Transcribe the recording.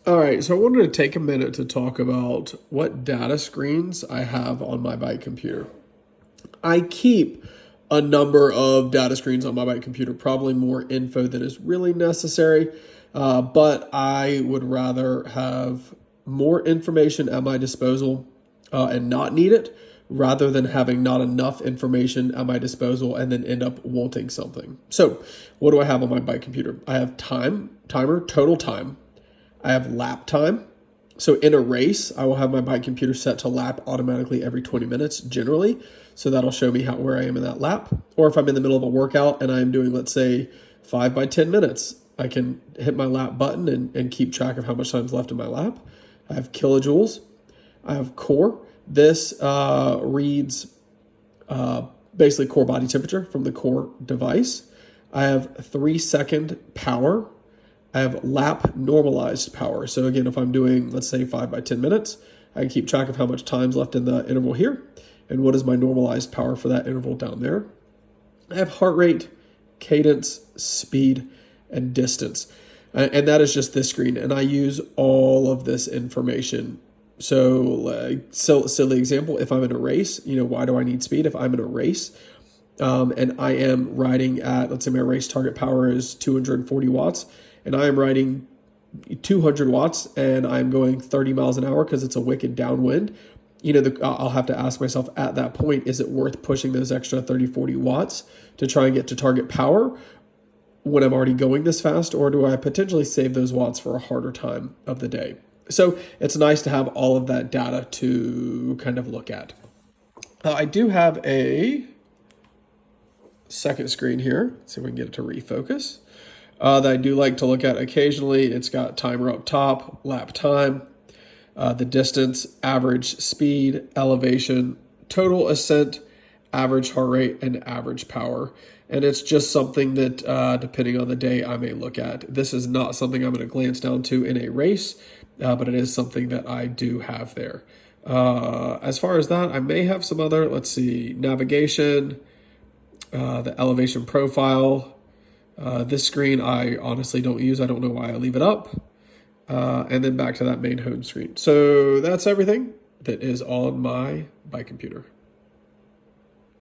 All right, so I wanted to take a minute to talk about what data screens I have on my bike computer. I keep a number of data screens on my bike computer, probably more info than is really necessary, but I would rather have more information at my disposal and not need it rather than having not enough information at my disposal and then end up wanting something. So, what do I have on my bike computer? I have timer, total time. I have lap time. So in a race, I will have my bike computer set to lap automatically every 20 minutes generally. So that'll show me where I am in that lap. Or if I'm in the middle of a workout and I'm doing, let's say, 5 by 10 minutes, I can hit my lap button and keep track of how much time's left in my lap. I have kilojoules. I have core. This reads basically core body temperature from the core device. I have 3-second power. I have lap normalized power. So again, if I'm doing, let's say 5 by 10 minutes, I can keep track of how much time's left in the interval here and what is my normalized power for that interval down there. I have heart rate, cadence, speed, and distance. And that is just this screen. And I use all of this information. So silly example, if I'm in a race, why do I need speed? If I'm in a race, and I am riding at, let's say my race target power is 240 watts, and I am riding 200 watts and I'm going 30 miles an hour because it's a wicked downwind, I'll have to ask myself at that point, is it worth pushing those extra 30, 40 watts to try and get to target power when I'm already going this fast, or do I potentially save those watts for a harder time of the day? So it's nice to have all of that data to kind of look at. I do have a second screen here. Let's see if we can get it to refocus. That I do like to look at occasionally. It's got timer up top, lap time, the distance, average speed, elevation, total ascent, average heart rate, and average power. And it's just something that, depending on the day, I may look at. This is not something I'm going to glance down to in a race, but it is something that I do have there. As far as that, I may have some other, let's see, navigation, the elevation profile. This screen I honestly don't use. I don't know why I leave it up. And then back to that main home screen. So that's everything that is on my bike computer.